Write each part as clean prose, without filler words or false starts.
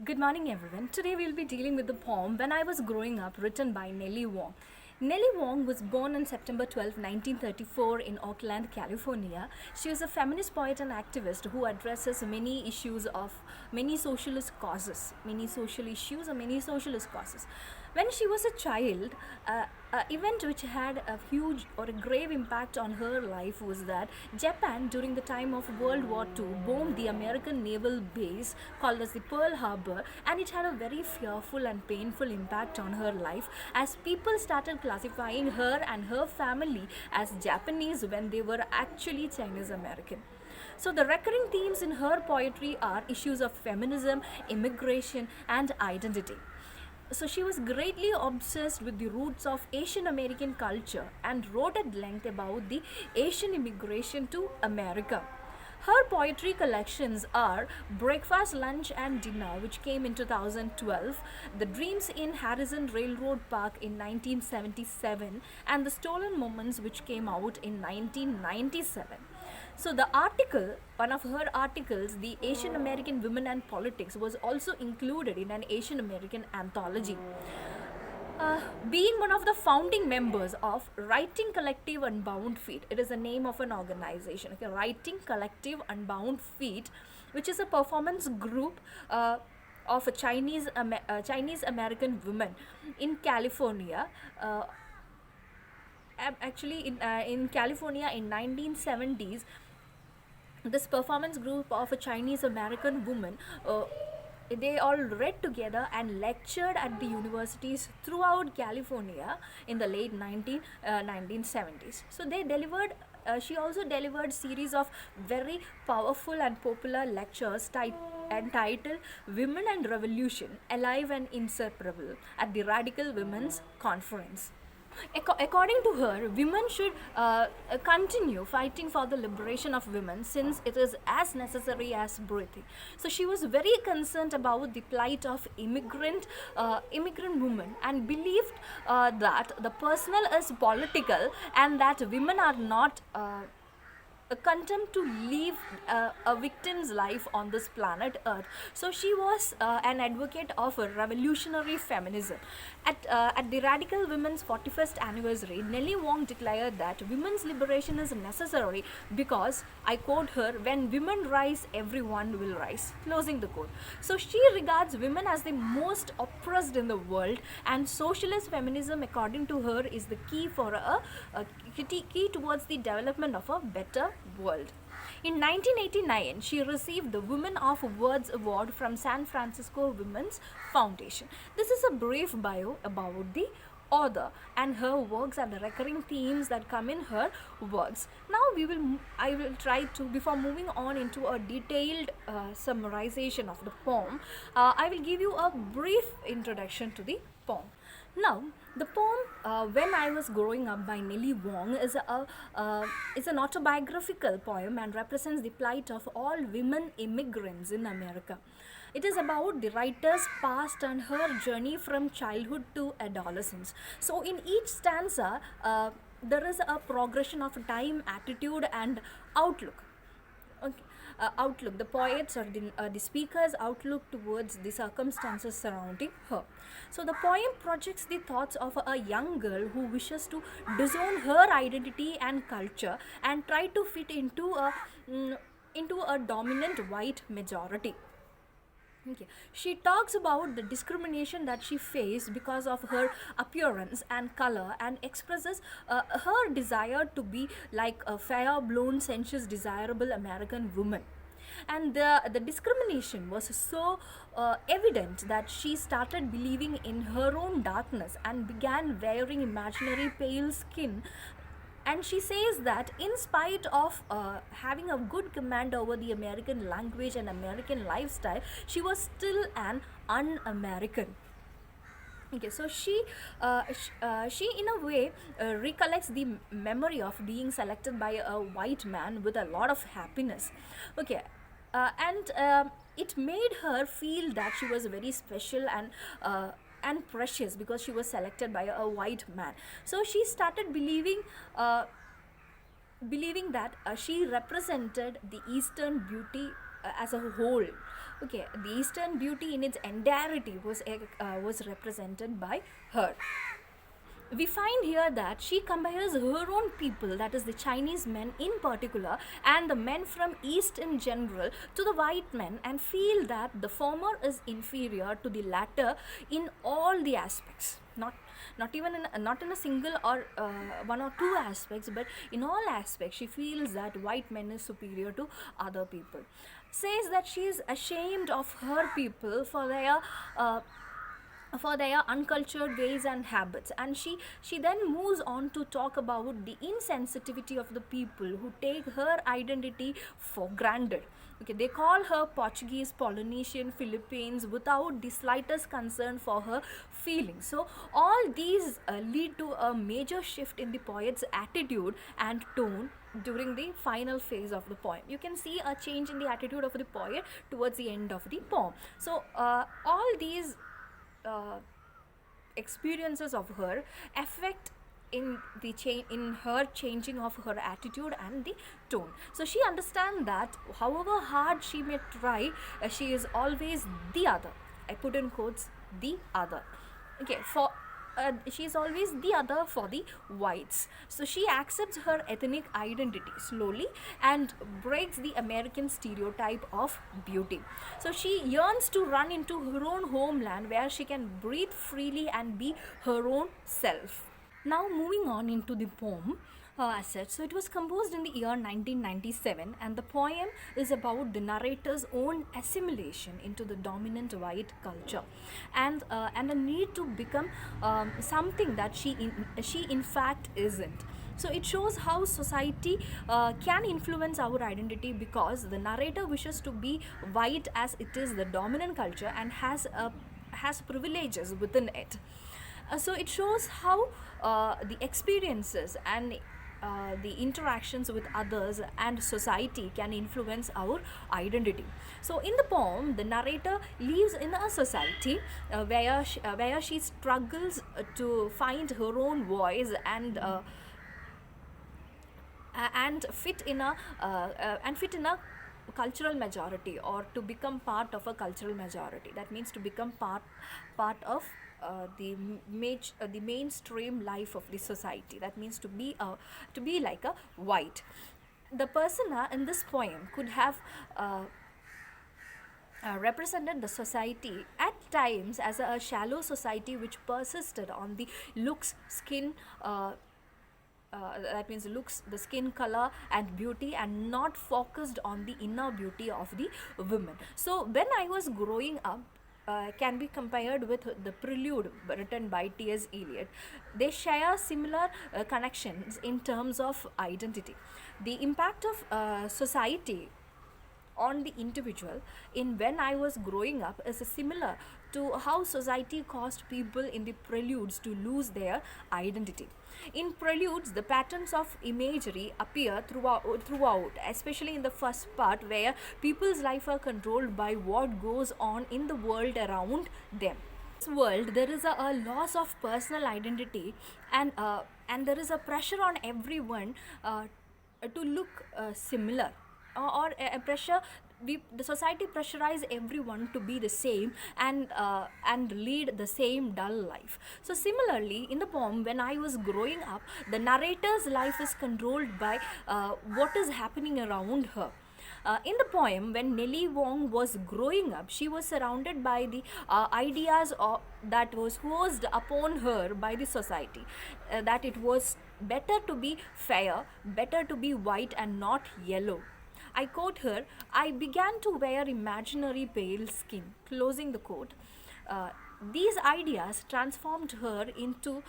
Good morning, everyone. Today we'll be dealing with the poem When I Was Growing Up, written by Nellie Wong. Nellie Wong was born on September 12, 1934, in Oakland, California. She was a feminist poet and activist who addresses many issues of many socialist causes, many social issues, or many socialist causes. When she was a child, an event which had a huge or a grave impact on her life was that Japan, during the time of World War II, bombed the American naval base called as the Pearl Harbor, and it had a very fearful and painful impact on her life as people started classifying her and her family as Japanese when they were actually Chinese American. So, the recurring themes in her poetry are issues of feminism, immigration, and identity. So she was greatly obsessed with the roots of Asian American culture and wrote at length about the Asian immigration to America. Her poetry collections are Breakfast, Lunch and Dinner, which came in 2012, The Dreams in Harrison Railroad Park in 1977, and The Stolen Moments, which came out in 1997. So the article, one of her articles, The Asian American Women and Politics, was also included in an Asian American anthology. Being one of the founding members of Writing Collective Unbound Feet, it is the name of an organization. Okay, Writing Collective Unbound Feet, which is a performance group of a Chinese American women in California. Actually, in California in 1970s, this performance group of a Chinese American woman, they all read together and lectured at the universities throughout California in the late 1970s. So they delivered. She also delivered series of very powerful and popular lectures entitled "Women and Revolution: Alive and Inseparable" at the Radical Women's Conference. According to her, women should continue fighting for the liberation of women since it is as necessary as breathing. So she was very concerned about the plight of immigrant women and believed that the personal is political and that women are not. Condemned to live a victim's life on this planet Earth. So she was an advocate of a revolutionary feminism. At the Radical Women's 41st anniversary, Nellie Wong declared that women's liberation is necessary because, I quote her, when women rise, everyone will rise. Closing the quote. So she regards women as the most oppressed in the world, and socialist feminism, according to her, is the key for a key towards the development of a better world. In 1989, she received the Women of Words Award from San Francisco Women's Foundation. This is a brief bio about the author and her works and the recurring themes that come in her works. Now I will try to, before moving on into a detailed summarization of the poem, I will give you a brief introduction to the poem. Now, the poem "When I Was Growing Up" by Nellie Wong is an autobiographical poem and represents the plight of all women immigrants in America. It is about the writer's past and her journey from childhood to adolescence. So, in each stanza, there is a progression of time, attitude, and outlook. Okay. Outlook, the poets or the speaker's outlook towards the circumstances surrounding her. So the poem projects the thoughts of a young girl who wishes to disown her identity and culture and try to fit into a dominant white majority. Okay. She talks about the discrimination that she faced because of her appearance and color and expresses her desire to be like a fair, blonde, sensuous, desirable American woman. And the discrimination was so evident that she started believing in her own darkness and began wearing imaginary pale skin. And she says that in spite of having a good command over the American language and American lifestyle, she was still an un-American. Okay, so she in a way recollects the memory of being selected by a white man with a lot of happiness. Okay, and it made her feel that she was very special and precious because she was selected by a white man. So she started believing that she represented the Eastern beauty as a whole. Okay, the Eastern beauty in its entirety was represented by her. We find here that she compares her own people, that is the Chinese men in particular and the men from East in general, to the white men, and feel that the former is inferior to the latter in all the aspects, not in a single or one or two aspects, but in all aspects she feels that white men is superior to other people. Says that she is ashamed of her people uh, for their uncultured ways and habits, and she then moves on to talk about the insensitivity of the people who take her identity for granted. Okay, they call her Portuguese, Polynesian, Philippines without the slightest concern for her feelings. So all these lead to a major shift in the poet's attitude and tone during the final phase of the poem. You can see a change in the attitude of the poet towards the end of the poem. So all these uh, experiences of her affect in her changing of her attitude and the tone. So she understands that however hard she may try, she is always the other. I put in quotes, the other. Okay, for she is always the other for the whites. So she accepts her ethnic identity slowly and breaks the American stereotype of beauty. So she yearns to run into her own homeland where she can breathe freely and be her own self. Now, moving on into the poem. As such, so it was composed in the year 1997, and the poem is about the narrator's own assimilation into the dominant white culture, and the need to become something that she in fact isn't. So it shows how society can influence our identity, because the narrator wishes to be white as it is the dominant culture and has privileges within it. So it shows how the experiences and the interactions with others and society can influence our identity. So in the poem, the narrator lives in a society where she struggles to find her own voice and fit in a cultural majority, or to become part of a cultural majority. That means to become part of the mainstream life of the society. That means to be like a white. The persona in this poem could have represented the society at times as a shallow society which persisted on the looks, skin, that means looks, the skin color and beauty, and not focused on the inner beauty of the women. So when I was growing up, can be compared with the Prelude written by T.S. Eliot. They share similar connections in terms of identity. The impact of society on the individual in When I Was Growing Up is similar to how society caused people in the Preludes to lose their identity. In Preludes, the patterns of imagery appear throughout, especially in the first part, where people's life are controlled by what goes on in the world around them. In this world, there is a loss of personal identity, and there is a pressure on everyone to look similar, or a pressure. The society pressurize everyone to be the same and lead the same dull life. So similarly, in the poem When I Was Growing Up, the narrator's life is controlled by what is happening around her. In the poem, when Nellie Wong was growing up, she was surrounded by the ideas that was forced upon her by the society, that it was better to be fair, better to be white and not yellow. I quote her, I began to wear imaginary pale skin. Closing the quote. These ideas transformed her into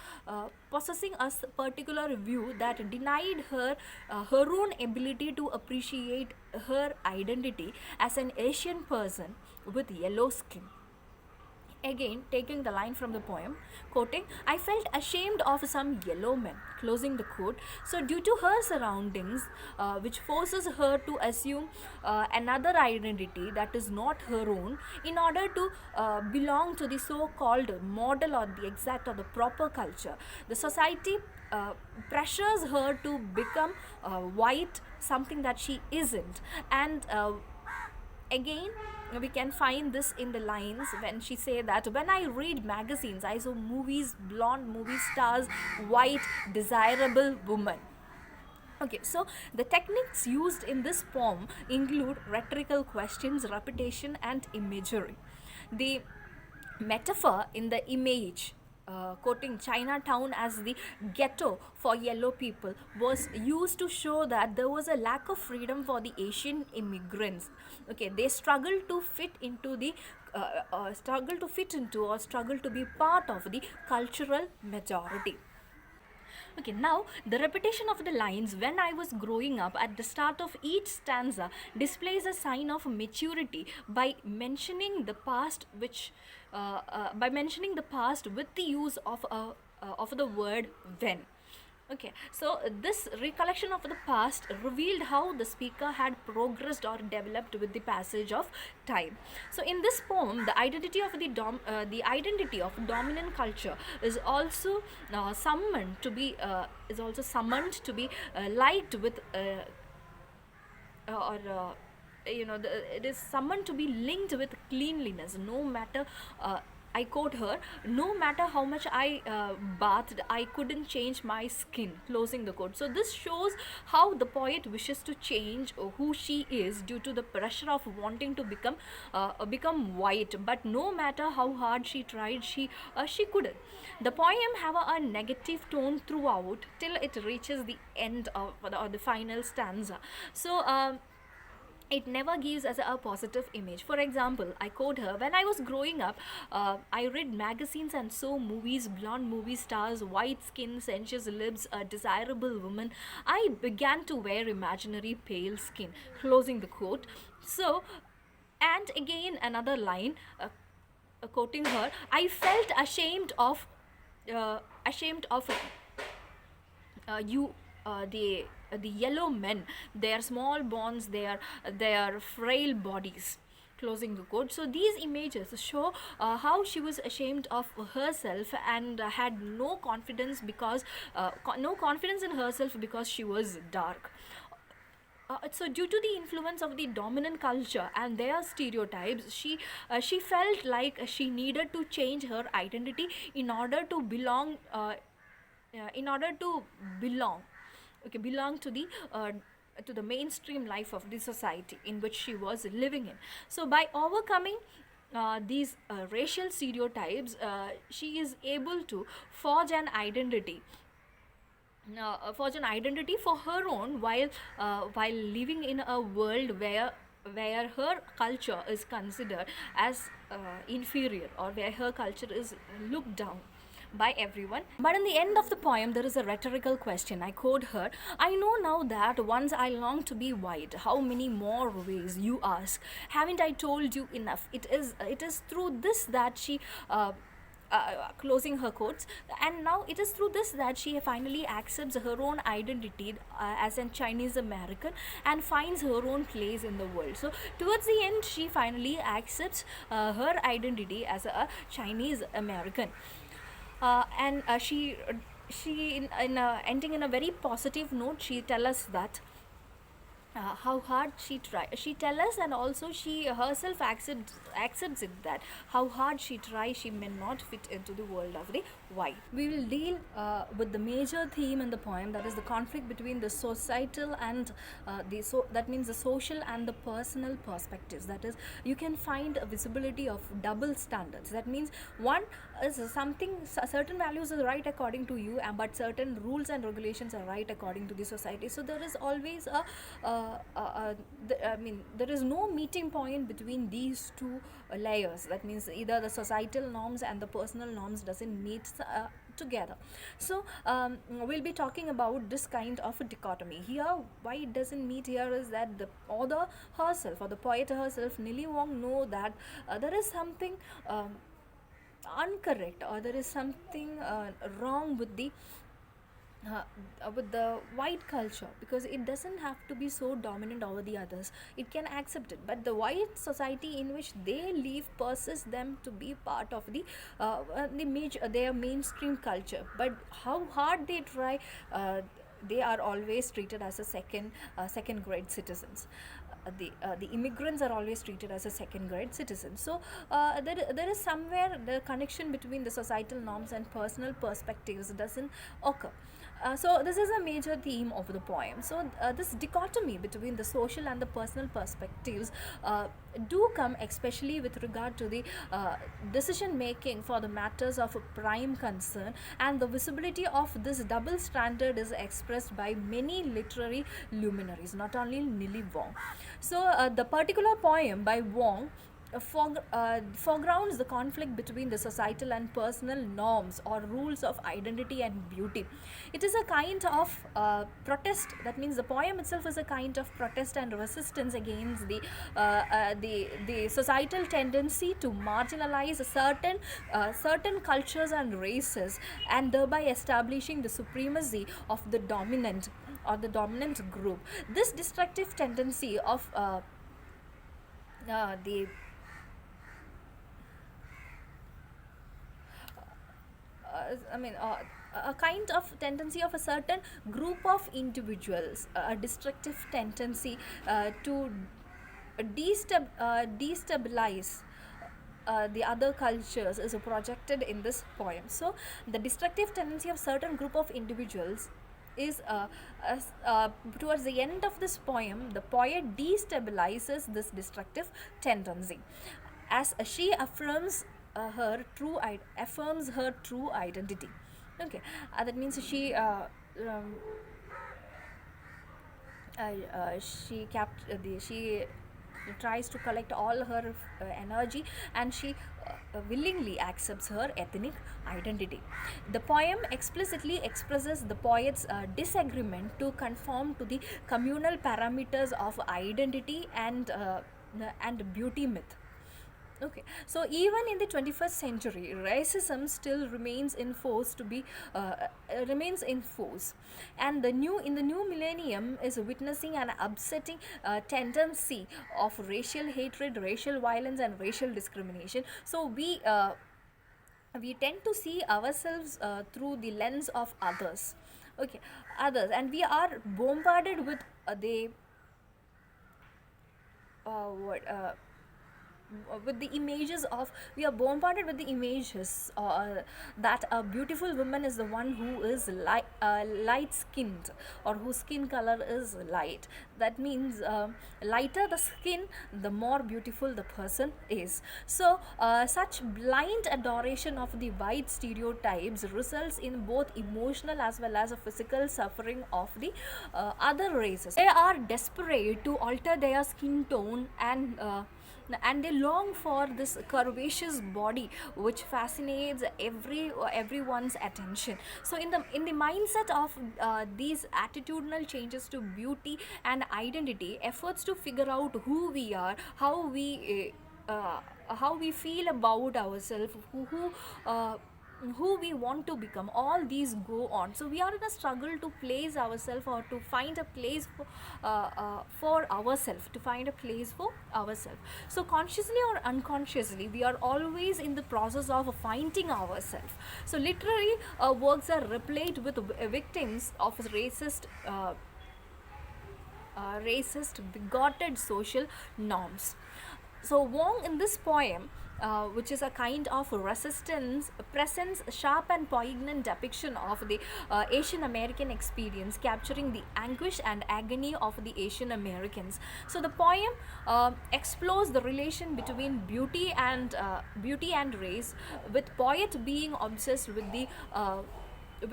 possessing a particular view that denied her her own ability to appreciate her identity as an Asian person with yellow skin. Again, taking the line from the poem, quoting, I felt ashamed of some yellow men, closing the quote. So, due to her surroundings, which forces her to assume another identity that is not her own, in order to belong to the so called model or the exact or the proper culture, the society pressures her to become white, something that she isn't. And again, we can find this in the lines when she say that when I read magazines I saw movies, blonde movie stars, white desirable woman. Okay, so the techniques used in this poem include rhetorical questions, repetition, and imagery. The metaphor in the image, quoting Chinatown as the ghetto for yellow people, was used to show that there was a lack of freedom for the Asian immigrants. Okay, they struggled to fit into the struggle to fit into or struggle to be part of the cultural majority. Okay, now the repetition of the lines when I was growing up at the start of each stanza displays a sign of maturity by mentioning the past, by mentioning the past with the use of the word when. Okay, so this recollection of the past revealed how the speaker had progressed or developed with the passage of time. So, in this poem, the identity of dominant culture is also summoned to be liked with or it is someone to be linked with cleanliness, no matter I quote her, no matter how much I bathed, I couldn't change my skin, closing the quote. So this shows how the poet wishes to change who she is due to the pressure of wanting to become white, but no matter how hard she tried, she couldn't. The poem have a negative tone throughout till it reaches the end of the final stanza. So it never gives us a positive image. For example, I quote her, when I was growing up, I read magazines and saw movies, blonde movie stars, white skin, sensuous lips, a desirable woman. I began to wear imaginary pale skin, closing the quote. So, and again another line, quoting her, I felt ashamed of you the yellow men, their small bonds, their frail bodies, closing the quote. So these images show how she was ashamed of herself and had no confidence in herself because she was dark. So due to the influence of the dominant culture and their stereotypes, she felt like she needed to change her identity in order to belong, in order to belong belong to the mainstream life of the society in which she was living in. So by overcoming these racial stereotypes, she is able to forge an identity, for her own, while living in a world where her culture is considered as inferior, or where her culture is looked down by everyone. But in the end of the poem, there is a rhetorical question. I quote her, I know now that once I longed to be white. How many more ways, you ask? Haven't I told you enough? It is through this that she closing her quotes, and now it is through this that she finally accepts her own identity as a Chinese American and finds her own place in the world. So towards the end, she finally accepts her identity as a Chinese American, and she ending in a very positive note, she tells us that how hard she tried. She tells us, and also she herself accepts it, that how hard she tries, she may not fit into the world of the white. We will deal with the major theme in the poem, that is the conflict between the societal and that means the social and the personal perspectives. That is, you can find a visibility of double standards. That means one is certain values are right according to you, but certain rules and regulations are right according to the society. So there is always there is no meeting point between these two layers. That means either the societal norms and the personal norms doesn't meet together. So we'll be talking about this kind of a dichotomy here. Why it doesn't meet here is that the author herself, or the poet herself, Nili Wong, know that there is something incorrect, or there is something wrong with the white culture, because it doesn't have to be so dominant over the others. It can accept it, but the white society in which they live persists them to be part of their mainstream culture. But how hard they try, they are always treated as a second grade citizens. the immigrants are always treated as a second grade citizen. So there is somewhere the connection between the societal norms and personal perspectives doesn't occur. So this is a major theme of the poem. So this dichotomy between the social and the personal perspectives do come especially with regard to the decision making for the matters of prime concern, and the visibility of this double standard is expressed by many literary luminaries, not only Lily Wong. So the particular poem by Wong foregrounds the conflict between the societal and personal norms or rules of identity and beauty. It is a kind of protest. That means the poem itself is a kind of protest and resistance against the societal tendency to marginalize certain cultures and races, and thereby establishing the supremacy of the dominant or the dominant group. This destructive tendency of the a kind of tendency of a certain group of individuals, a destructive tendency to destabilize the other cultures is projected in this poem. So the destructive tendency of certain group of individuals is towards the end of this poem, the poet destabilizes this destructive tendency as she affirms her true identity. Okay, that means she tries to collect all her energy, and she willingly accepts her ethnic identity. The poem explicitly expresses the poet's disagreement to conform to the communal parameters of identity and beauty myth. Okay, so even in the 21st century, racism still remains in force remains in force, and the new millennium is witnessing an upsetting tendency of racial hatred, racial violence, and racial discrimination. So we tend to see ourselves through the lens of others. Okay, others, and we are bombarded with the what with the images of we are bombarded with the images that a beautiful woman is the one who is light skinned, or whose skin color is light. That means lighter the skin, the more beautiful the person is. So such blind adoration of the white stereotypes results in both emotional as well as a physical suffering of the other races. They are desperate to alter their skin tone, and they long for this curvaceous body which fascinates everyone's attention. So in the mindset of these attitudinal changes to beauty and identity, efforts to figure out who we are, how we feel about ourselves, who we want to become, all these go on. So we are in a struggle to place ourselves, or to find a place for ourselves, so consciously or unconsciously we are always in the process of finding ourselves. So literary works are replete with victims of racist bigoted social norms. So Wong in this poem, which is a kind of resistance, presents a sharp and poignant depiction of the Asian American experience, capturing the anguish and agony of the Asian Americans. So the poem explores the relation between beauty and race, with poet being obsessed with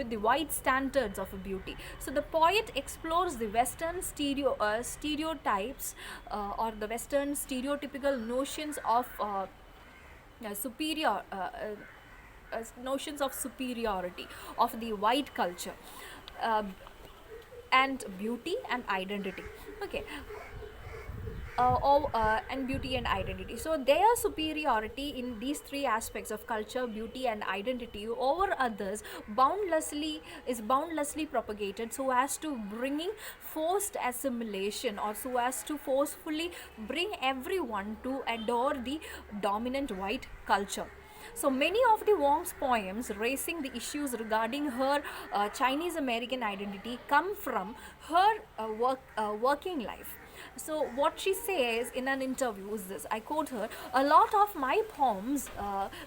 the white standards of beauty. So the poet explores the Western stereotypes, or the Western stereotypical notions of superior notions of superiority of the white culture, uh, and beauty and identity. Okay, and beauty and identity. So their superiority in these three aspects of culture, beauty, and identity over others boundlessly propagated, so as to bringing forced assimilation, or so as to forcefully bring everyone to adore the dominant white culture. So many of the Wong's poems raising the issues regarding her Chinese American identity come from her working life. So, what she says in an interview is this, I quote her: "A lot of my poems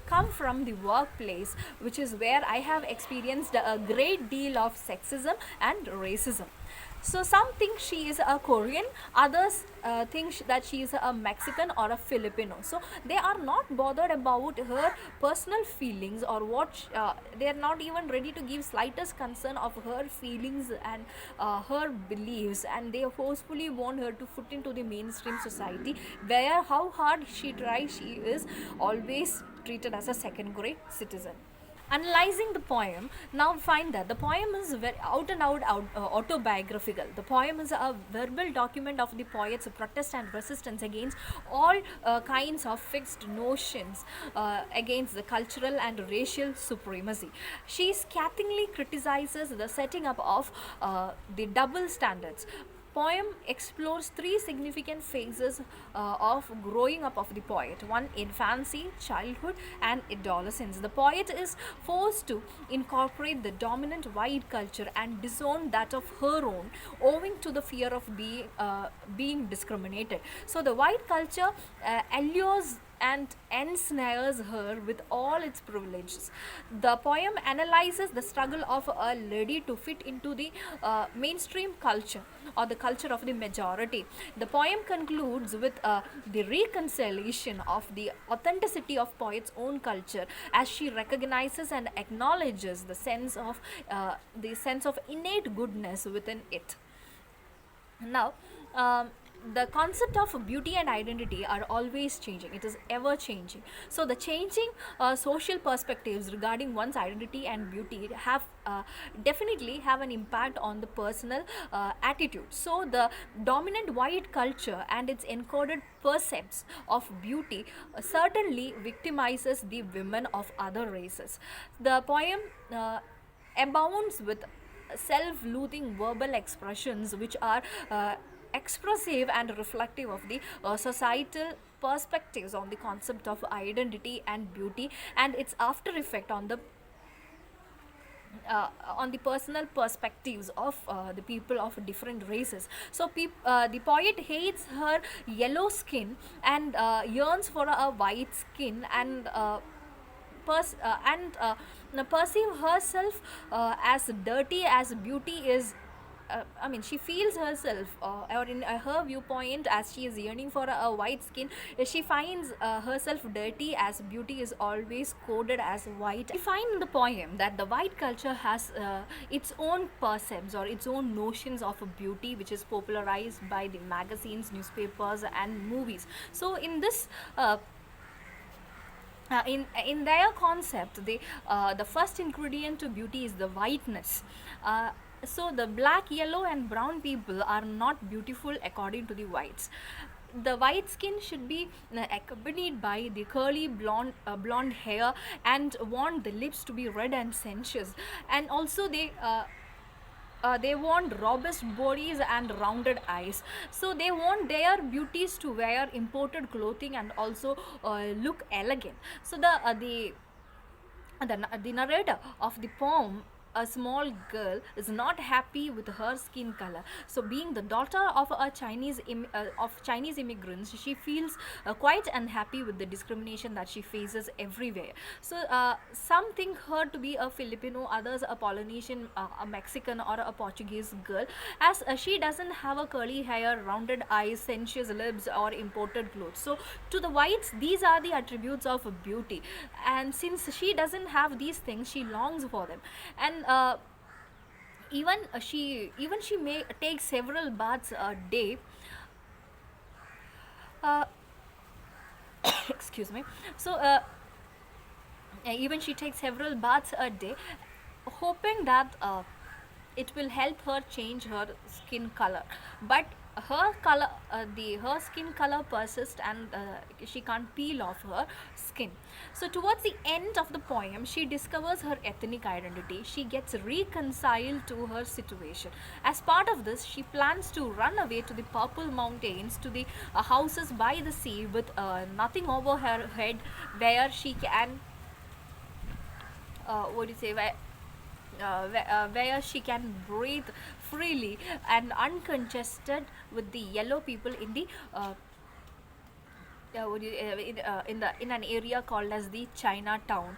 come from the workplace, which is where I have experienced a great deal of sexism and racism." So some think she is a Korean, others think that she is a Mexican or a Filipino. So they are not bothered about her personal feelings or what they are not even ready to give slightest concern of her feelings and her beliefs, and they forcefully want her to fit into the mainstream society, where how hard she tries, she is always treated as a second grade citizen. Analyzing the poem, now find that the poem is very out autobiographical. The poem is a verbal document of the poet's protest and resistance against all kinds of fixed notions, against the cultural and racial supremacy. She scathingly criticizes the setting up of the double standards. Poem explores three significant phases of growing up of the poet: one, infancy, childhood, and adolescence. The poet is forced to incorporate the dominant white culture and disown that of her own, owing to the fear of being discriminated. So the white culture allures and ensnares her with all its privileges. The poem analyzes the struggle of a lady to fit into the mainstream culture or the culture of the majority. The poem concludes with the reconciliation of the authenticity of poet's own culture, as she recognizes and acknowledges the sense of innate goodness within it. Now, the concept of beauty and identity are always changing. It is ever changing. So the changing social perspectives regarding one's identity and beauty have definitely have an impact on the personal attitude. So the dominant white culture and its encoded percepts of beauty certainly victimizes the women of other races. The poem abounds with self-loathing verbal expressions which are expressive and reflective of the societal perspectives on the concept of identity and beauty, and its after effect on the personal perspectives of the people of different races. So the poet hates her yellow skin and yearns for a white skin, and perceive herself as dirty as beauty is. She feels herself, or in her viewpoint, as she is yearning for a white skin, she finds herself dirty as beauty is always coded as white. We find in the poem that the white culture has its own percepts or its own notions of beauty, which is popularized by the magazines, newspapers, and movies. So in this in their concept, the first ingredient to beauty is the whiteness. So the black, yellow, and brown people are not beautiful according to the whites. The white skin should be accompanied by the curly blonde hair, and want the lips to be red and sensuous, and also they want robust bodies and rounded eyes. So they want their beauties to wear imported clothing and also look elegant. So the narrator of the poem, a small girl, is not happy with her skin color. So being the daughter of a Chinese immigrants, she feels quite unhappy with the discrimination that she faces everywhere. So some think her to be a Filipino, others a Polynesian, a Mexican, or a Portuguese girl, as she doesn't have a curly hair, rounded eyes, sensuous lips, or imported clothes. So to the whites, these are the attributes of beauty, and since she doesn't have these things, she longs for them. And she may take several baths a day. uh, Excuse me. So even she takes several baths a day, hoping that it will help her change her skin color. But her skin color persists, and she can't peel off her skin. So towards the end of the poem, she discovers her ethnic identity. She gets reconciled to her situation. As part of this, she plans to run away to the Purple Mountains, to the houses by the sea with nothing over her head, where she can what do you say where where she can breathe freely and uncongested with the yellow people in the in an area called as the Chinatown.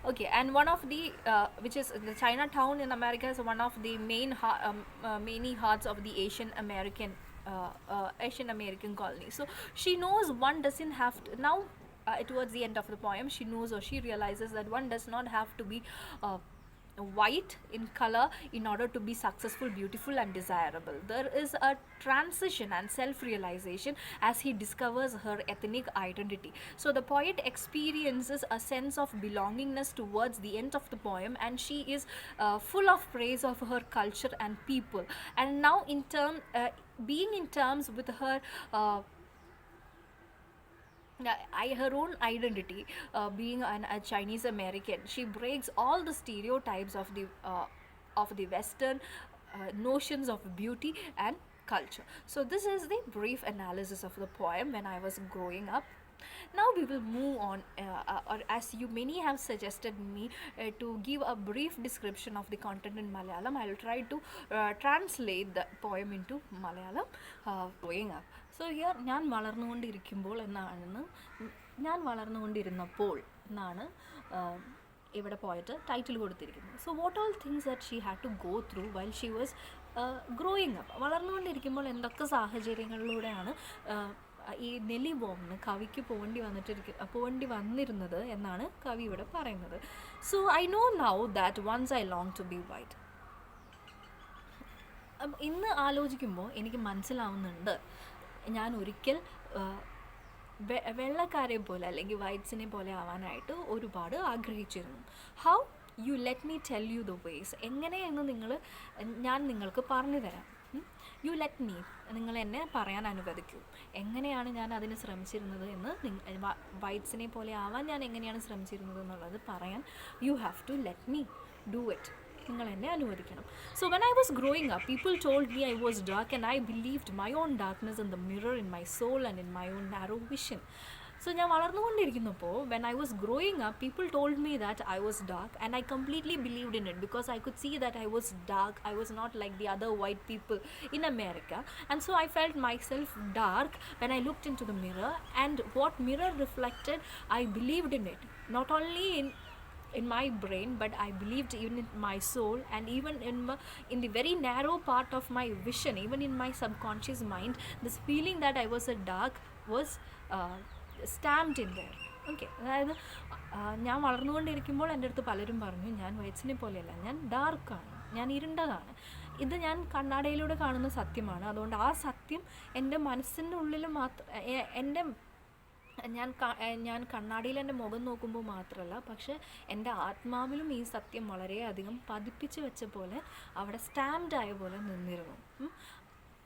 Okay, and one of the which is the Chinatown in America is one of the many hearts of the Asian American colony. So she knows one doesn't have to now. Towards the end of the poem, she knows or she realizes that one does not have to be white in color in order to be successful, beautiful, and desirable. There is a transition and self-realization as he discovers her ethnic identity. So the poet experiences a sense of belongingness towards the end of the poem, and she is full of praise of her culture and people. And now, being in terms with her her own identity, being a Chinese American, she breaks all the stereotypes of the Western notions of beauty and culture. So this is the brief analysis of the poem when I was growing up. Now we will move on, or as you many have suggested me to give a brief description of the content in Malayalam, I will try to translate the poem into Malayalam. Growing up. So here ഞാൻ വളർന്നുകൊണ്ടിരുന്നപ്പോൾ എന്നാണ് ഇവിടെ പോയിട്ട് title കൊടുത്തിരിക്കുന്നത്. So what all things that she had to go through while she was growing up. വളർന്നുകൊണ്ടിരിക്കുമ്പോൾ എന്തൊക്കെ സാഹചര്യങ്ങളിലൂടെയാണ് ഈ നെല്ലി ബോംബിന് കവിക്ക് പോകേണ്ടി വന്നിരുന്നത് എന്നാണ് കവി ഇവിടെ പറയുന്നത്. So I know now that once I long to be white. ഇന്ന് ആലോചിക്കുമ്പോൾ എനിക്ക് മനസ്സിലാവുന്നുണ്ട്, ഞാൻ ഒരിക്കൽ വെള്ളക്കാരെ പോലെ അല്ലെങ്കിൽ വൈറ്റ്സിനെ പോലെ ആവാനായിട്ട് ഒരുപാട് ആഗ്രഹിച്ചിരുന്നു. How you let me tell you the vase. എങ്ങനെയെന്ന് ഞാൻ നിങ്ങൾക്ക് പറഞ്ഞു തരാം. യു ലെറ്റ് മീ, നിങ്ങൾ എന്നെ പറയാൻ അനുവദിക്കൂ. എങ്ങനെയാണ് ഞാൻ അതിന് ശ്രമിച്ചിരുന്നത് എന്ന്, വൈറ്റ്സിനെ പോലെ ആവാൻ ഞാൻ എങ്ങനെയാണ് ശ്രമിച്ചിരുന്നത് എന്നുള്ളത് പറയാൻ you have to let me do it. നിങ്ങൾ എന്നെ അനുവദിക്കണം. So when I was growing up, people told me I was dark and I believed my own darkness in the mirror in my soul and in my own narrow vision. So ഞാൻ വളർന്നുകൊണ്ടിരിക്കുന്നപ്പോൾ, when I was growing up, people told me that I was dark and I completely believed in it because I could see that I was dark. I was not like the other white people in America. And so I felt myself dark when I looked into the mirror, and what mirror reflected, I believed in it, not only in my brain, but I believed even in my soul, and even in the very narrow part of my vision, even in my subconscious mind, this feeling that I was a dark was stamped in there. Okay, അതായത് ഞാൻ വളർന്നുകൊണ്ടിരിക്കുമ്പോൾ എൻ്റെ അടുത്ത് പലരും പറഞ്ഞു, ഞാൻ വൈറ്റ്സിനെ പോലെയല്ല, ഞാൻ ഡാർക്കാണ്, ഞാൻ ഇരുണ്ടതാണ്. ഇത് ഞാൻ കണ്ണാടിയിലൂടെ കാണുന്ന സത്യമാണ്. അതുകൊണ്ട് ആ സത്യം എൻ്റെ മനസ്സിൻ്റെ ഉള്ളിൽ ഞാൻ കണ്ണാടിയിൽ എൻ്റെ മുഖം നോക്കുമ്പോൾ മാത്രമല്ല, പക്ഷേ എൻ്റെ ആത്മാവിലും ഈ സത്യം വളരെയധികം പതിപ്പിച്ച് വെച്ച പോലെ, അവിടെ സ്റ്റാമ്പ്ഡ് ആയ പോലെ നിന്നിരുന്നു.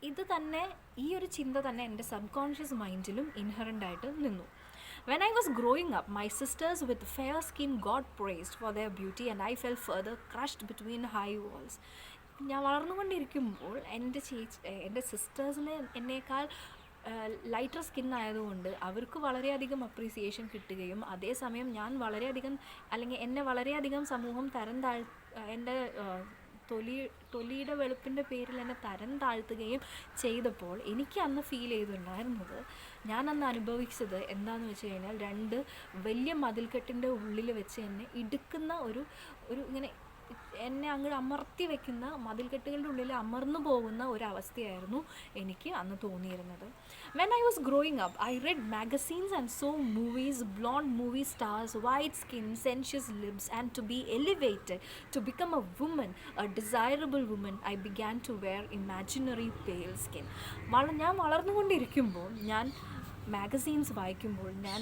ഇത് തന്നെ, ഈ ഒരു ചിന്ത തന്നെ എൻ്റെ സബ്കോൺഷ്യസ് മൈൻഡിലും ഇൻഹറൻ്റ് ആയിട്ട് നിന്നു. When I was growing up, my sisters with fair skin got praised for their beauty, and I fell further crushed between high walls. ഞാൻ വളർന്നുകൊണ്ടിരിക്കുമ്പോൾ എൻ്റെ സിസ്റ്റേഴ്സിന് എന്നേക്കാൾ ലൈറ്റർ സ്കിൻ ആയതുകൊണ്ട് അവർക്ക് വളരെയധികം അപ്രീസിയേഷൻ കിട്ടുകയും, അതേസമയം ഞാൻ എന്നെ വളരെയധികം സമൂഹം എൻ്റെ തൊലിയുടെ വെളുപ്പിൻ്റെ പേരിൽ എന്നെ തരം താഴ്ത്തുകയും ചെയ്തപ്പോൾ എനിക്ക് അന്ന് ഫീൽ ചെയ്തിട്ടുണ്ടായിരുന്നത്, ഞാൻ അന്ന് അനുഭവിച്ചത് എന്താണെന്ന് വെച്ച് കഴിഞ്ഞാൽ, രണ്ട് വലിയ മതിൽക്കെട്ടിൻ്റെ ഉള്ളിൽ വെച്ച് എന്നെ ഇടുക്കുന്ന ഒരു ഇങ്ങനെ എന്നെ അങ്ങോട്ട് അമർത്തി വെക്കുന്ന, മതിൽക്കെട്ടുകളുടെ ഉള്ളിൽ അമർന്നു പോകുന്ന ഒരവസ്ഥയായിരുന്നു എനിക്ക് അന്ന് തോന്നിയിരുന്നത്. When I was growing up, I read magazines and saw movies, blonde movie stars, white skin, sensuous lips, and to be elevated, to become a woman, a desirable woman, I began to wear imaginary pale skin. ഞാൻ വളർന്നുകൊണ്ടിരിക്കുമ്പോൾ, ഞാൻ magazines വായിക്കുമ്പോൾ, ഞാൻ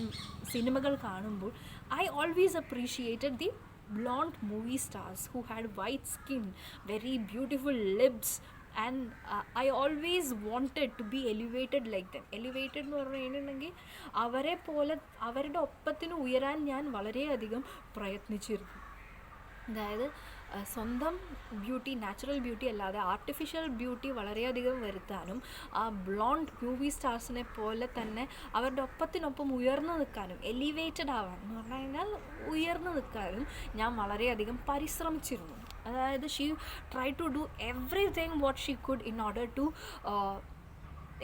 സിനിമകൾ കാണുമ്പോൾ, I always appreciated the blonde movie stars who had white skin, very beautiful lips, and I always wanted to be elevated like them. Elevated എന്ന് പറഞ്ഞിട്ടുണ്ടെങ്കിൽ അവരെ പോലെ, അവരുടെ ഒപ്പത്തിന് ഉയരാൻ ഞാൻ വളരെയധികം പ്രയത്നിച്ചിരുന്നു. അതായത് സ്വന്തം ബ്യൂട്ടി, നാച്ചുറൽ ബ്യൂട്ടി അല്ലാതെ ആർട്ടിഫിഷ്യൽ ബ്യൂട്ടി വളരെയധികം വരുത്താനും, ആ ബ്ലോണ്ട് മൂവി സ്റ്റാർസിനെ പോലെ തന്നെ അവരുടെ ഒപ്പത്തിനൊപ്പം ഉയർന്നു നിൽക്കാനും, എലിവേറ്റഡ് ആവാൻ എന്ന് പറഞ്ഞു കഴിഞ്ഞാൽ ഉയർന്നു നിൽക്കാനും ഞാൻ വളരെയധികം പരിശ്രമിച്ചിരുന്നു. അതായത് she try to do everything what she could in order to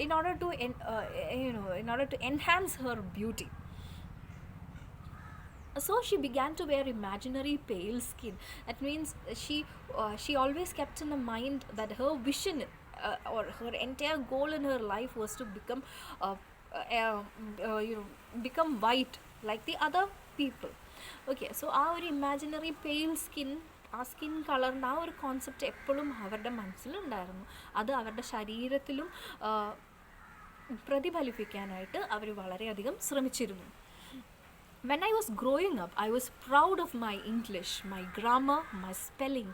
in order to enhance her beauty. So she began to wear imaginary pale skin. That means she always kept in the mind that her vision, or her entire goal in her life was to become uh, uh, become white like the other people. Okay, so ആ ഒരു imaginary pale skin, ആ skin കളറിൻ്റെ ആ ഒരു concept എപ്പോഴും അവരുടെ മനസ്സിലുണ്ടായിരുന്നു. അത് അവരുടെ ശരീരത്തിലും പ്രതിഫലിപ്പിക്കാനായിട്ട് അവർ വളരെയധികം ശ്രമിച്ചിരുന്നു. When I was growing up, I was proud of my English, my grammar, my spelling,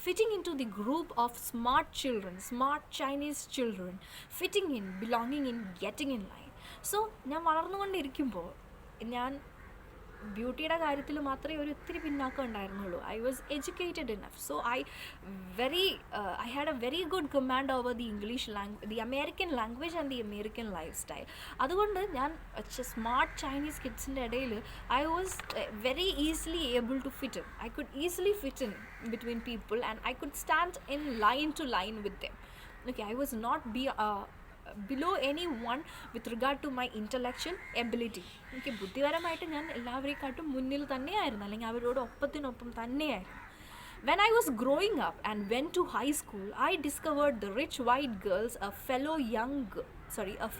fitting into the group of smart children, smart Chinese children, fitting in, belonging in, getting in line. So, ഞാൻ വളർന്നുകൊണ്ടിരിക്കുമ്പോൾ ഞാൻ ബ്യൂട്ടിയുടെ കാര്യത്തിൽ മാത്രമേ ഒരു ഇത്തിരി പിന്നാക്കം ഉണ്ടായിരുന്നുള്ളൂ. I was educated enough. So I had a very good command over the English the American language and the American lifestyle. അതുകൊണ്ട് ഞാൻ സ്മാർട്ട് ചൈനീസ് കിഡ്സിൻ്റെ ഇടയിൽ I was very easily able to fit in. I could easily fit in between people and I could stand in line to line with them. Okay, I was not below anyone with regard to my intellectual ability. എനിക്ക് ബുദ്ധിപരമായിട്ട് ഞാൻ എല്ലാവരെക്കാട്ടും മുന്നിൽ തന്നെയായിരുന്നു, അല്ലെങ്കിൽ അവരോട് ഒപ്പത്തിനൊപ്പം തന്നെയായിരുന്നു. When I was growing up and went to high school, I discovered the rich white girls, a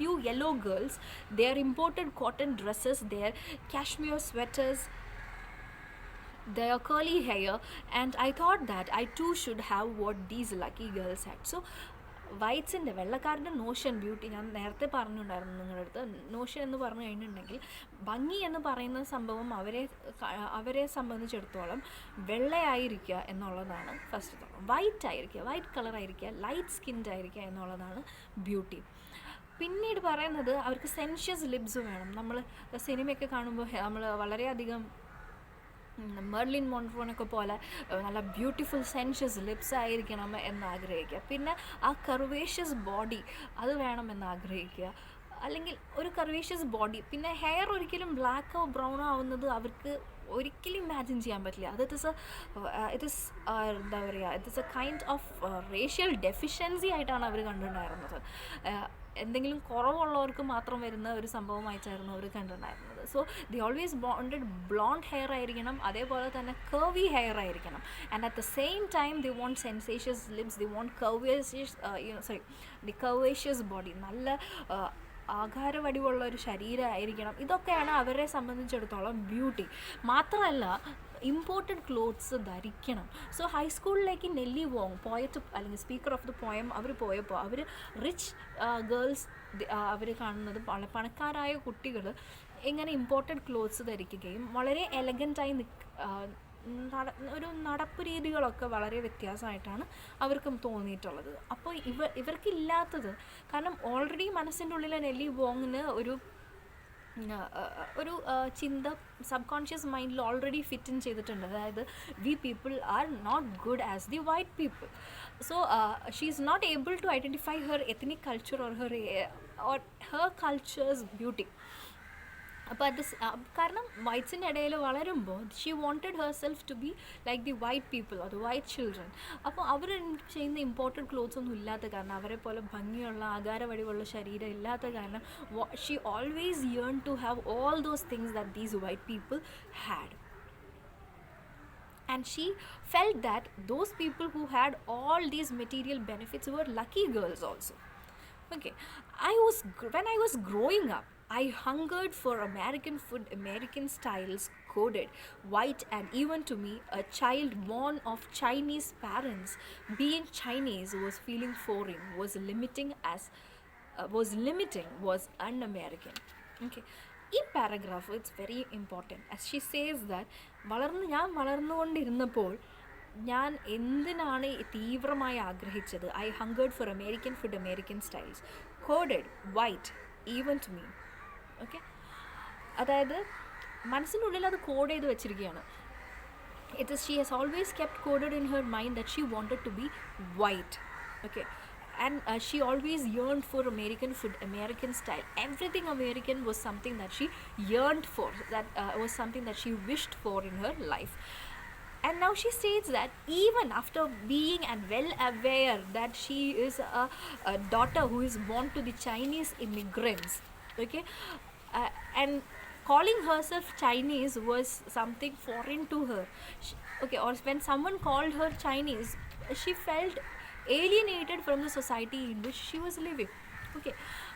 few yellow girls, their imported cotton dresses, their cashmere sweaters, their curly hair, and I thought that I too should have what these lucky girls had. So വൈറ്റ്സിൻ്റെ, വെള്ളക്കാരുടെ notion beauty ഞാൻ നേരത്തെ പറഞ്ഞിട്ടുണ്ടായിരുന്നു നിങ്ങളുടെ അടുത്ത്. Notion എന്ന് പറഞ്ഞു കഴിഞ്ഞിട്ടുണ്ടെങ്കിൽ ഭംഗി എന്ന് പറയുന്ന സംഭവം അവരെ സംബന്ധിച്ചിടത്തോളം വെള്ളയായിരിക്കുക എന്നുള്ളതാണ് ഫസ്റ്റ്. വൈറ്റ് ആയിരിക്കുക, വൈറ്റ് കളറായിരിക്കുക, ലൈറ്റ് സ്കിൻഡ് ആയിരിക്കുക എന്നുള്ളതാണ് ബ്യൂട്ടി. പിന്നീട് പറയുന്നത് അവർക്ക് സെൻഷ്യസ് ലിപ്സ് വേണം. നമ്മൾ സിനിമയൊക്കെ കാണുമ്പോൾ നമ്മൾ വളരെയധികം മെർലിൻ മോൺട്രോനൊക്കെ പോലെ നല്ല ബ്യൂട്ടിഫുൾ സെൻഷ്യസ് ലിപ്സ് ആയിരിക്കണം എന്നാഗ്രഹിക്കുക. പിന്നെ ആ കർവേഷ്യസ് ബോഡി അത് വേണമെന്ന് ആഗ്രഹിക്കുക, അല്ലെങ്കിൽ ഒരു കർവേഷ്യസ് ബോഡി. പിന്നെ ഹെയർ ഒരിക്കലും ബ്ലാക്കോ ബ്രൗണോ ആവുന്നത് അവർക്ക് ഒരിക്കലും ഇമാജിൻ ചെയ്യാൻ പറ്റില്ല. അത് ഇറ്റ് ഇസ് എന്താ പറയുക, it is a kind of racial deficiency ആയിട്ടാണ് അവർ കണ്ടിട്ടുണ്ടായിരുന്നത്. എന്തെങ്കിലും കുറവുള്ളവർക്ക് മാത്രം വരുന്ന ഒരു സംഭവമായിട്ടായിരുന്നു അവർ കണ്ടിട്ടുണ്ടായിരുന്നത്. So they always wanted blonde hair ആയിരിക്കണം, അതേപോലെ തന്നെ കർവി ഹെയർ ആയിരിക്കണം. And at the same time they want sensuous lips, they want curvaceous body, നല്ല ആകാരവടിവുള്ള ഒരു ശരീരമായിരിക്കണം. ഇതൊക്കെയാണ് അവരെ സംബന്ധിച്ചിടത്തോളം ബ്യൂട്ടി. മാത്രമല്ല ഇമ്പോർട്ടഡ് ക്ലോത്ത്സ് ധരിക്കണം. സോ ഹൈസ്കൂളിലേക്ക് നെല്ലി വോങ്, പോയറ്റ് അല്ലെങ്കിൽ സ്പീക്കർ ഓഫ് ദി പോയം, അവർ പോയപ്പോൾ അവർ റിച്ച് ഗേൾസ് അവർ കാണുന്നത് പണക്കാരായ കുട്ടികൾ എങ്ങനെ ഇമ്പോർട്ടഡ് ക്ലോത്ത്സ് ധരിക്കുകയും വളരെ എലഗൻ്റായി ഒരു നടപ്പ് രീതികളൊക്കെ വളരെ വ്യത്യാസമായിട്ടാണ് അവർക്കും തോന്നിയിട്ടുള്ളത്. അപ്പോൾ ഇവർക്കില്ലാത്തത്, കാരണം ഓൾറെഡി മനസ്സിൻ്റെ ഉള്ളിൽ നെല്ലി വോങ്ങിന് ഒരു ചിന്ത സബ് കോൺഷ്യസ് മൈൻഡിൽ ഓൾറെഡി ഫിറ്റ് ഇൻ ചെയ്തിട്ടുണ്ട്. അതായത് we people are not good as the white people. So she is not able to identify her ethnic culture or her culture's beauty. അപ്പോൾ കാരണം വൈറ്റ്സിൻ്റെ ഇടയിൽ വളരുമ്പോൾ she wanted herself to be like the white people or the white children. അപ്പോൾ അവർ ചെയ്യുന്ന important clothes ഒന്നും ഇല്ലാത്ത കാരണം, അവരെ പോലെ ഭംഗിയുള്ള ആകാരവടിവുള്ള ശരീരം ഇല്ലാത്ത കാരണം, she always yearn to have all those things that these white people had. And she felt that those people who had all these material benefits were lucky girls also. Okay, when I was growing up, I hungered for American food, American styles, coded, white, and even to me, a child born of Chinese parents, being Chinese was feeling foreign, was un-American. Okay, ഈ paragraph it's very important. As she says that ഞാൻ വളർന്നുകൊണ്ടിരുന്നപ്പോൾ ഞാൻ എന്തിനാണ് തീവ്രമായി ആഗ്രഹിച്ചത്. I hungered for American food, American styles, coded, white, even to me. Okay, അതായത് മനസ്സിൻ്റെ ഉള്ളിൽ അത് കോഡ് ചെയ്ത് വെച്ചിരിക്കുകയാണ്. She has always kept coded in her mind that she wanted to be white. Okay, and she always yearned for American food, American style. Everything American was something that she yearned for, that was something that she wished for in her life. And now she states that even after being and well aware that she is a daughter who is born to the Chinese immigrants, okay, and calling herself Chinese was something foreign to her. Okay, or when someone called her Chinese, she felt alienated from the society in which she was living. Okay,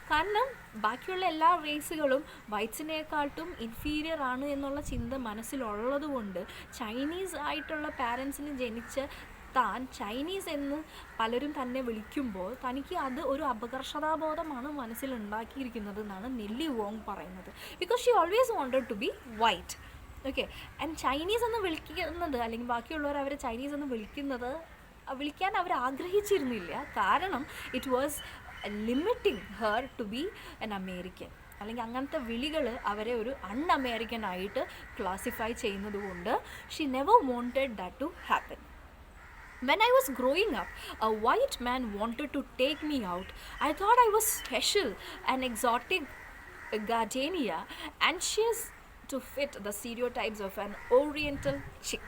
കാരണം ബാക്കിയുള്ള എല്ലാ റേസുകളും വൈറ്റ്സിനേക്കാട്ടും inferior ആണ് എന്നുള്ള ചിന്ത മനസ്സിലുള്ളത് കൊണ്ട് Chinese ആയിട്ടുള്ള പാരൻസിന് ജനിച്ച താൻ ചൈനീസ് എന്ന് പലരും തന്നെ വിളിക്കുമ്പോൾ തനിക്ക് അത് ഒരു അപകർഷതാബോധമാണ് മനസ്സിലുണ്ടാക്കിയിരിക്കുന്നത് എന്നാണ് നെല്ലി വോങ് പറയുന്നത്. Because she always wanted to be white. Okay, and Chinese എന്ന് വിളിക്കുന്നത് അല്ലെങ്കിൽ ബാക്കിയുള്ളവർ അവരെ ചൈനീസ് എന്ന് വിളിക്കാൻ അവർ ആഗ്രഹിച്ചിരുന്നില്ല. കാരണം it was limiting her to be an American, അല്ലെങ്കിൽ അങ്ങനത്തെ വിളികൾ അവരെ ഒരു അൺഅമേരിക്കൻ ആയിട്ട് ക്ലാസിഫൈ ചെയ്യുന്നത് കൊണ്ട് she never wanted that to happen. When I was growing up, a white man wanted to take me out. I thought I was special, an exotic gardenia, anxious to fit the stereotypes of an oriental chick.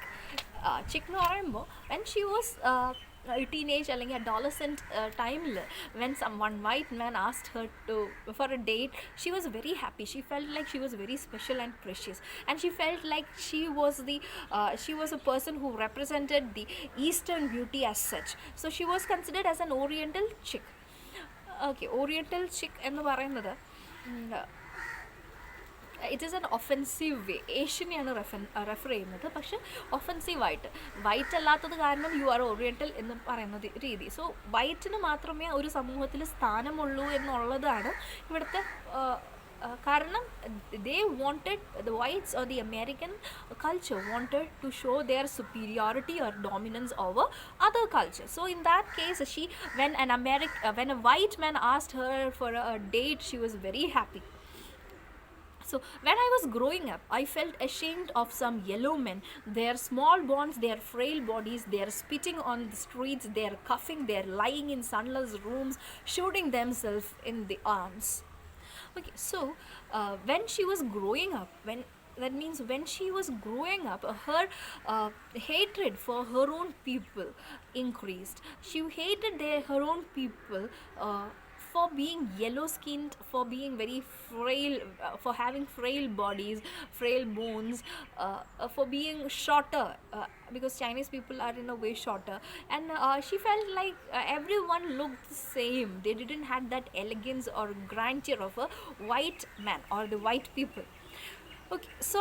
Chick എന്ന് പറയുമ്പോൾ when she was teenage അല്ലെങ്കിൽ adolescent ടൈമിൽ when one white man asked her for a date, she was very happy. She felt like she was very special and precious, and she felt like she was a person who represented the Eastern beauty as such. So she was considered as an oriental chick. Okay, oriental chick എന്ന് പറയുന്നത് it is an offensive way. ഏഷ്യനെയാണ് refer ചെയ്യുന്നത്, പക്ഷെ ഒഫെൻസീവായിട്ട്. White അല്ലാത്തത് കാരണം you are oriental എന്ന് പറയുന്ന രീതി. സോ വൈറ്റിന് മാത്രമേ ഒരു സമൂഹത്തിൽ സ്ഥാനമുള്ളൂ എന്നുള്ളതാണ് ഇവിടുത്തെ കാരണം. they wanted, the whites or the American culture wanted to show their superiority or dominance over other cultures. So in that case, when a white man asked her for a date, she was very happy. So when I was growing up, I felt ashamed of some yellow men. Their small bonds, their frail bodies, their spitting on the streets, their coughing, their lying in sunless rooms, shooting themselves in the arms. Okay, so when she was growing up, when she was growing up, her hatred for her own people increased. She hated her own people for being yellow skinned, for being very frail, for having frail bodies, frail bones, for being shorter, because Chinese people are in a way shorter, and she felt like everyone looked the same. They didn't have that elegance or grandeur of a white man or the white people. Okay, so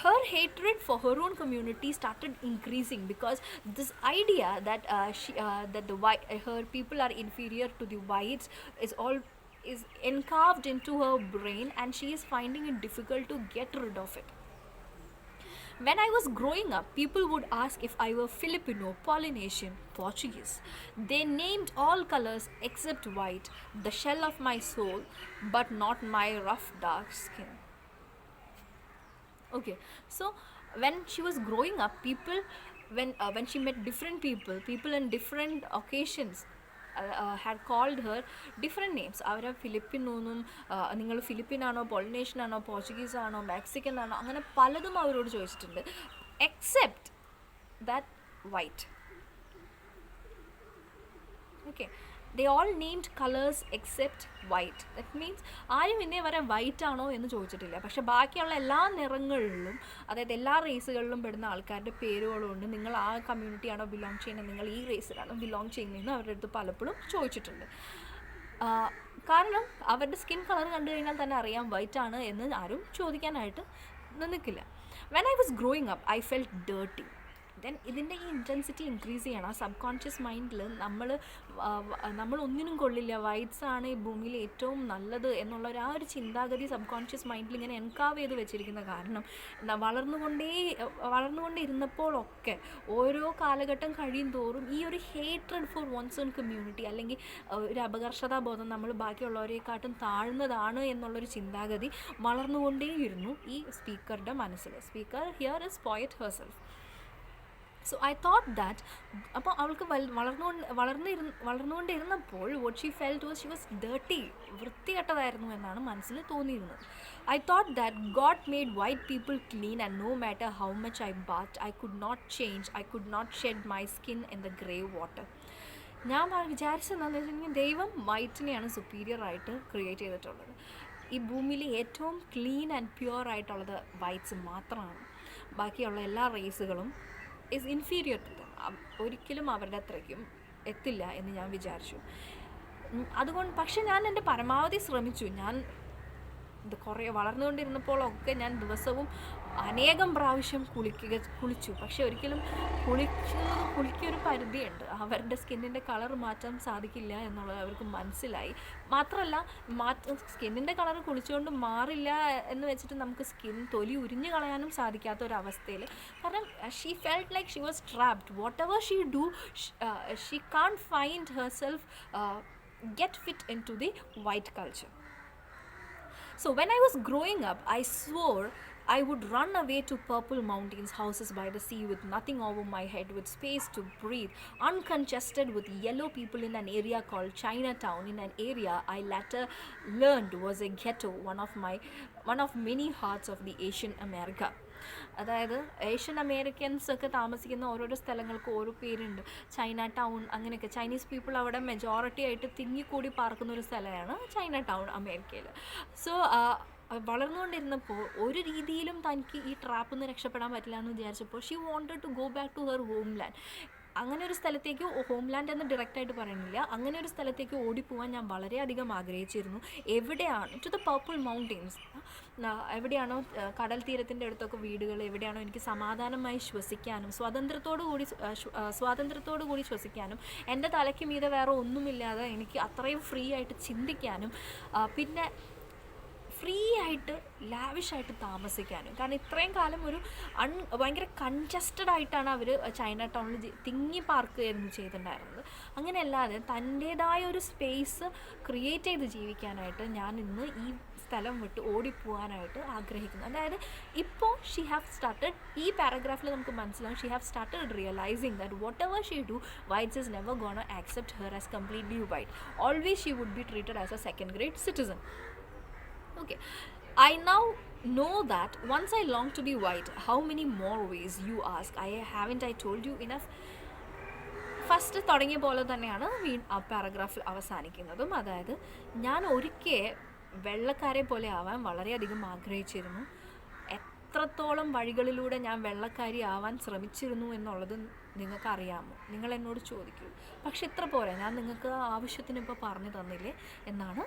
her hatred for her own community started increasing, because this idea that her people are inferior to the whites is encarved into her brain, and she is finding it difficult to get rid of it. When I was growing up, people would ask if I were Filipino, Polynesian, Portuguese. They named all colors except white, the shell of my soul, but not my rough dark skin. Okay, so when she was growing up, people, when she met different people in different occasions had called her different names. അവരെ ഫിലിപ്പിനൊന്നും, നിങ്ങൾ ഫിലിപ്പിനാണോ, പൊളിനേഷ്യൻ ആണോ, Portuguese ആണോ, Mexican ആണോ, അങ്ങനെ പലതും അവരോട് ചോദിച്ചിട്ടുണ്ട്, except that white. Okay, they all named colors except white. That means ആരും ഇന്നേ വരെ വൈറ്റ് ആണോ എന്ന് ചോദിച്ചിട്ടില്ല, പക്ഷെ ബാക്കിയുള്ള എല്ലാ നിറങ്ങളിലും, അതായത് എല്ലാ റേസുകളിലും പെടുന്ന ആൾക്കാരുടെ പേരുകളുണ്ട്. നിങ്ങൾ ആ കമ്മ്യൂണിറ്റിയാണോ ബിലോങ് ചെയ്യുന്നത്, നിങ്ങൾ ഈ റേസിലാണോ ബിലോങ് ചെയ്യുന്നതെന്ന് അവരുടെ അടുത്ത് പലപ്പോഴും ചോദിച്ചിട്ടുണ്ട്. കാരണം അവരുടെ സ്കിൻ കളർ കണ്ടു കഴിഞ്ഞാൽ തന്നെ അറിയാം വൈറ്റ് ആണ് എന്ന് ആരും ചോദിക്കാനായിട്ട് നിൽക്കില്ല. When I was growing up, I felt dirty. Then ഇതിൻ്റെ ഈ ഇൻറ്റൻസിറ്റി ഇൻക്രീസ് ചെയ്യണം. ആ സബ് കോൺഷ്യസ് മൈൻഡിൽ നമ്മൾ ഒന്നിനും കൊള്ളില്ല, വൈറ്റ്സ് ആണ് ഈ ഭൂമിയിൽ ഏറ്റവും നല്ലത് എന്നുള്ള ആ ഒരു ചിന്താഗതി സബ് കോൺഷ്യസ് മൈൻഡിൽ ഇങ്ങനെ എൻകാവ് ചെയ്ത് വെച്ചിരിക്കുന്ന കാരണം വളർന്നുകൊണ്ടേ ഇരുന്നപ്പോഴൊക്കെ ഓരോ കാലഘട്ടം കഴിയും തോറും ഈ ഒരു hatred for one's own community, അല്ലെങ്കിൽ ഒരു അപകർഷതാബോധം, നമ്മൾ ബാക്കിയുള്ളവരെക്കാട്ടും താഴ്ന്നതാണ് എന്നുള്ളൊരു ചിന്താഗതി വളർന്നുകൊണ്ടേയിരുന്നു ഈ സ്പീക്കറുടെ മനസ്സിൽ. Speaker here is poet herself. So I thought that അപ്പോൾ അവൾക്ക് വളർന്നുകൊണ്ടിരുന്നപ്പോൾ what she felt was she was dirty, വൃത്തികെട്ടതായിരുന്നു എന്നാണ് മനസ്സിൽ തോന്നിയിരുന്നത്. I thought that God made white people clean and no matter how much I bath I could not change, I could not shed my skin in the grey water. ഞാൻ വിചാരിച്ചതെന്താണെന്ന് വെച്ചിട്ടുണ്ടെങ്കിൽ ദൈവം വൈറ്റിനെയാണ് superior ആയിട്ട് create ചെയ്തിട്ടുള്ളത്. ഈ ഭൂമിയിൽ ഏറ്റവും clean and pure ആയിട്ടുള്ളത് വൈറ്റ്സ് മാത്രമാണ്. ബാക്കിയുള്ള എല്ലാ റേസുകളും ഈസ് ഇൻഫീരിയർ ടു ദം. ഒരിക്കലും അവരുടെ അത്രയ്ക്കും എത്തില്ല എന്ന് ഞാൻ വിചാരിച്ചു. അതുകൊണ്ട് പക്ഷെ ഞാൻ എൻ്റെ പരമാവധി ശ്രമിച്ചു. ഞാൻ ഇത് കുറേ വളർന്നുകൊണ്ടിരുന്നപ്പോഴൊക്കെ ഞാൻ ദിവസവും അനേകം പ്രാവശ്യം കുളിച്ചു. പക്ഷെ ഒരിക്കലും കുളിക്കൊരു പരിധിയുണ്ട്. അവരുടെ സ്കിന്നിൻ്റെ കളർ മാറ്റാൻ സാധിക്കില്ല എന്നുള്ളത് അവർക്ക് മനസ്സിലായി. മാത്രമല്ല സ്കിന്നിൻ്റെ കളർ കുളിച്ചുകൊണ്ട് മാറില്ല എന്ന് വെച്ചിട്ട് നമുക്ക് തൊലി ഉരിഞ്ഞു കളയാനും സാധിക്കാത്ത ഒരവസ്ഥയിൽ. കാരണം she felt like she was trapped. Whatever she do she can't find herself get fit in to the white culture. So when I was growing up, I swore I would run away to purple mountains, houses by the sea with nothing over my head, with space to breathe, uncongested with yellow people in an area called Chinatown, in an area I later learned was a ghetto, one of many hearts of the Asian America. അതായത് Asian Americans ഒക്കെ താമസിക്കുന്ന ഓരോരോ സ്ഥലങ്ങൾക്ക് ഓരോ പേരുണ്ട്. Chinatown അങ്ങനെയൊക്കെ. Chinese people അവിടെ majority ആയിട്ട് തിങ്ങിക്കൂടി പാർക്കുന്ന ഒരു സ്ഥലമാണ് ചൈന ടൗൺ അമേരിക്കയിൽ. സോ വളർന്നുകൊണ്ടിരുന്നപ്പോൾ ഒരു രീതിയിലും തനിക്ക് ഈ ട്രാപ്പിൽ നിന്ന് രക്ഷപ്പെടാൻ പറ്റില്ല എന്ന് വിചാരിച്ചപ്പോൾ she wanted to go back to her homeland. അങ്ങനെ ഒരു സ്ഥലത്തേക്ക്, ഹോം ലാൻഡ് എന്ന് ഡയറക്റ്റായിട്ട് പറയുന്നില്ല, അങ്ങനെ ഒരു സ്ഥലത്തേക്ക് ഓടിപ്പോവാൻ ഞാൻ വളരെയധികം ആഗ്രഹിച്ചിരുന്നു. എവിടെയാണ് ടു ദ പർപ്പിൾ മൗണ്ടെയ്ൻസ്, എവിടെയാണോ കടൽ തീരത്തിൻ്റെ അടുത്തൊക്കെ വീടുകൾ, എവിടെയാണോ എനിക്ക് സമാധാനമായി ശ്വസിക്കാനും സ്വാതന്ത്ര്യത്തോടു കൂടി ശ്വസിക്കാനും, എൻ്റെ തലയ്ക്ക് മീതെ വേറെ ഒന്നുമില്ലാതെ എനിക്ക് അത്രയും ഫ്രീ ആയിട്ട് ചിന്തിക്കാനും, പിന്നെ ഫ്രീ ആയിട്ട് ലാവിഷായിട്ട് താമസിക്കാനും. കാരണം ഇത്രയും കാലം ഒരു ഭയങ്കര കൺജസ്റ്റഡ് ആയിട്ടാണ് അവർ ചൈന ടൗണിൽ തിങ്ങി പാർക്കുകയായിരുന്നു ചെയ്തിട്ടുണ്ടായിരുന്നത്. അങ്ങനെയല്ലാതെ തൻ്റേതായ ഒരു സ്പേസ് ക്രിയേറ്റ് ചെയ്ത് ജീവിക്കാനായിട്ട് ഞാൻ ഇന്ന് ഈ സ്ഥലം വിട്ട് ഓടിപ്പോവാനായിട്ട് ആഗ്രഹിക്കുന്നു. അതായത് ഇപ്പോൾ ഷീ ഹാവ് സ്റ്റാർട്ടഡ്, ഈ പാരഗ്രാഫിൽ നമുക്ക് മനസ്സിലാവും, she have started realising that whatever she do, whites is never gonna accept her as completely white. Always she would be treated as a second grade citizen. Okay, I now know that once I long to be white. How many more ways, you ask? Haven't I told you enough? First തുടങ്ങിയ പോലെ തന്നെയാണ് ആ പാരഗ്രാഫിൽ അവസാനിക്കുന്നതും. അതായത് ഞാൻ ഒരിക്കൽ വെള്ളക്കാരെ പോലെ ആവാൻ വളരെയധികം ആഗ്രഹിച്ചിരുന്നു. എത്രത്തോളം വഴികളിലൂടെ ഞാൻ വെള്ളക്കാരി ആവാൻ ശ്രമിച്ചിരുന്നു എന്നുള്ളത് നിങ്ങൾക്കറിയാമോ? നിങ്ങൾ എന്നോട് ചോദിക്കൂ. പക്ഷെ ഇത്ര പോരെ, ഞാൻ നിങ്ങൾക്ക് ആവശ്യത്തിന് ഇപ്പോൾ പറഞ്ഞു തന്നില്ലേ എന്നാണ്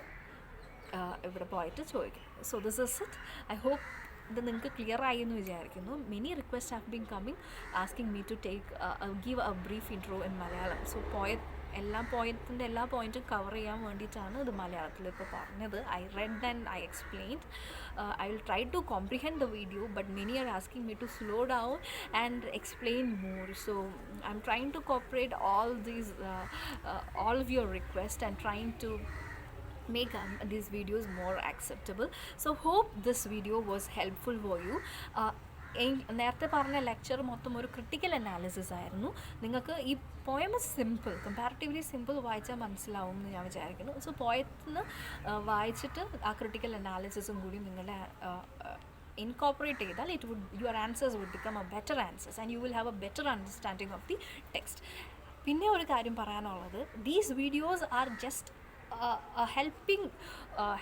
ഇവിടെ പോയിട്ട് ചോദിക്കും. So this is it. I hope ഇത് നിങ്ങൾക്ക് ക്ലിയർ ആയി എന്ന് വിചാരിക്കുന്നു. Many request have been coming asking me to give a brief intro in Malayalam. So എല്ലാ പോയിൻറ്റും കവർ ചെയ്യാൻ വേണ്ടിയിട്ടാണ് ഇത് മലയാളത്തിൽ ഇപ്പോൾ പറഞ്ഞത്. I read and I explained. I will try to comprehend the video, but many are asking me to slow down and explain more. So I'm trying to cooperate all of your requests and trying to make these videos more acceptable. So hope this video was helpful for you. നേരത്തെ പറഞ്ഞ lecture മൊത്തം ഒരു critical analysis ആയിരുന്നു. നിങ്ങൾക്ക് ഈ poem comparatively simple വായിച്ചാൽ മനസ്സിലാവും എന്ന് ഞാൻ വിചാരിക്കുന്നു. സോ പോയത്തിന് വായിച്ചിട്ട് ആ ക്രിട്ടിക്കൽ അനാലിസിസും കൂടി നിങ്ങളുടെ incorporate ചെയ്താൽ your answers would become a better answers and you will have a better understanding of the text. പിന്നെ ഒരു കാര്യം പറയാനുള്ളത്, these videos are just a helping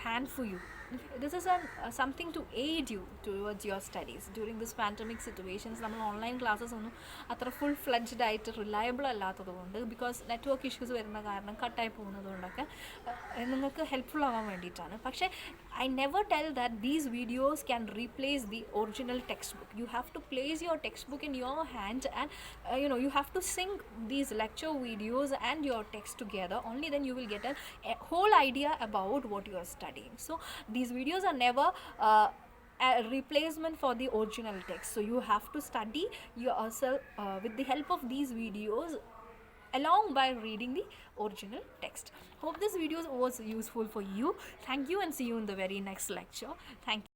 hand for you. This is something to aid you towards your studies during this pandemic situations. നമ്മൾ online classes ഒന്നും അത്ര full fledged ആയിട്ട് reliable അല്ലാത്തതുകൊണ്ട്, because network issues വരുന്ന കാരണം കട്ടായി പോകുന്നത് കൊണ്ടൊക്കെ നിങ്ങൾക്ക് ഹെൽപ്ഫുൾ ആവാൻ വേണ്ടിയിട്ടാണ്. പക്ഷേ I never tell that these videos can replace the original textbook. You have to place your textbook in your hand and you have to sync these lecture videos and your text together. Only then you will get a whole idea about what you are studying. So these videos are never a replacement for the original text. So you have to study yourself with the help of these videos along by reading the original text. Hope this video was useful for you. Thank you and see you in the very next lecture. Thank you.